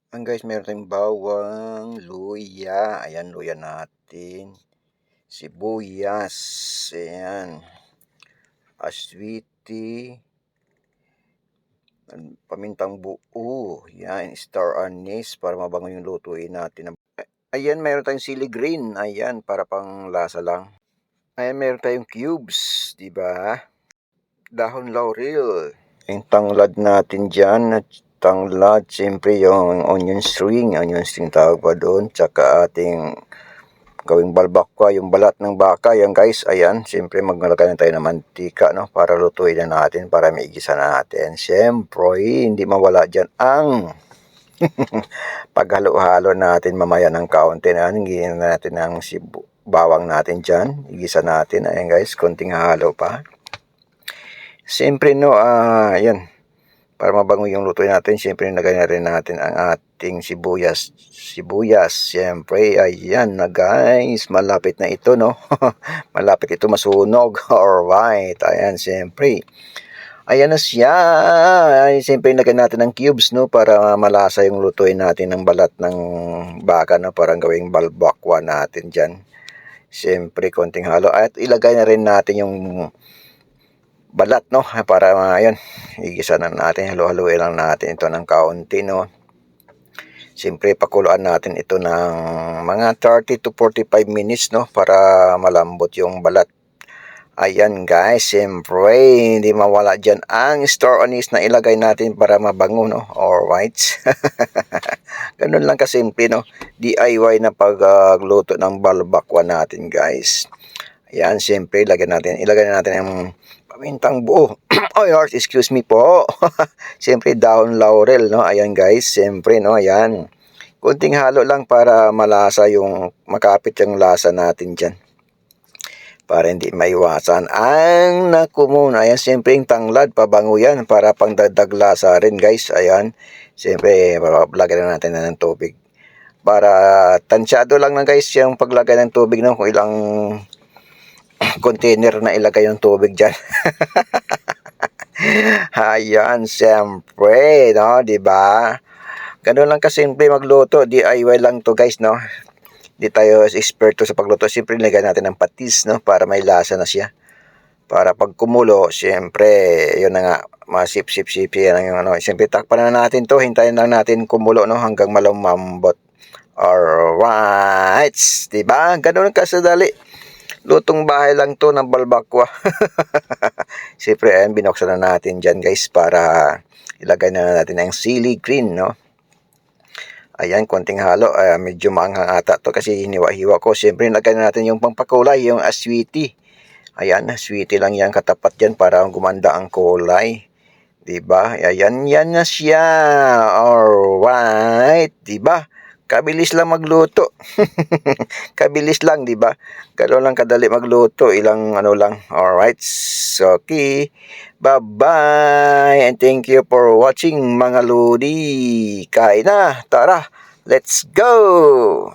Guys, meron tayong bawang, luya. Ayan, luya natin. Sibuyas. Ayan. Aswiti. Pamintang buo. Ayan, star anise para mabango yung lutuin natin. Ayan, meron tayong sili green. Ayan, para pang lasa lang. Ayan, meron tayong cubes. Diba? Dahon laurel. Yung tanglad natin dyan. Tanglad, siyempre yung onion string tawag pa doon, tsaka ating gawing balbakwa, yung balat ng baka, yan guys, ayan, siyempre maglalagay na tayo ng mantika, no, para lutuin na natin, para maigisa na natin. Siyempre, hindi mawala dyan ang paghalo-halo natin mamaya ng kaunti na, hingin natin ang bawang natin dyan, igisa natin, ayan guys, konting halo pa. Siyempre, no, ayan, para mabango yung lutuin natin, siyempre nagay na rin natin ang ating sibuyas. Siyempre, ayan na guys, malapit na ito, no? Malapit ito masunog. Alright, ayan, siyempre. Ayan na siya. Ay, siyempre nagay natin ng cubes, no? Para malasa yung lutuin natin ng balat ng baka, no? Parang gawing balbakwa natin dyan. Siyempre, konting halo. At ilagay na rin natin yung balat, no, para ayun, igisa na natin, halo-haluin lang natin ito ng kaunti, no. Siyempre pakuluan natin ito ng mga 30 to 45 minutes, no, para malambot yung balat. Ayan guys, siyempre hindi mawala dyan ang star anise na ilagay natin para mabango, no. Alright. Ganun lang kasimple, no, DIY na pagluto ng balbakwa natin guys. Ayan, siyempre ilagay na natin ang pamintang buo. Oh, yours, excuse me po. Siyempre, dahon laurel, no? Ayan, guys. Siyempre, no? Ayan. Kunting halo lang para malasa yung, makapit yung lasa natin dyan. Para hindi maiwasan ang nakumuna. Ayan, siyempre, yung tanglad, pabango yan. Para pangdagdag lasa rin, guys. Ayan. Siyempre, lagyan na natin ng tubig. Para tansyado lang na, guys, yung paglagay ng tubig, no? Kung ilang container na ilagay yung tubig dyan. Ayan, siyempre, no, di ba? Ganun lang kasimple magluto, DIY lang to guys, no. Di tayo eksperto sa pagluto. Siyempre, nilagay natin ng patis, no, para may lasa na siya. Para pag kumulo, siyempre, yun na nga, masip-sip-sip yan yung ano. Siyempre, takpan na natin to, hintayin lang natin kumulo, no, hanggang malumambot. Alright, di ba? Ganun kasadali. Lutong bahay lang to ng balbakwa. Siyempre, ayan, binuksan na natin dyan guys para ilagay na natin ang sili green, no? Ayan, konting halo. Medyo maanghang ata to kasi hiniwa-hiwa ko. Siyempre, ilagay na natin yung pampakulay, yung aswiti. Ayan, aswiti lang yan katapat dyan para gumanda ang kulay. Diba? Ayan, yan na siya. Alright. Diba? Kabilis lang magluto. Kabilis lang, di ba? Gano'n lang kadali magluto, ilang ano lang. Alright. So, okay. Bye-bye. And thank you for watching mga lodi. Kain na. Tara. Let's go.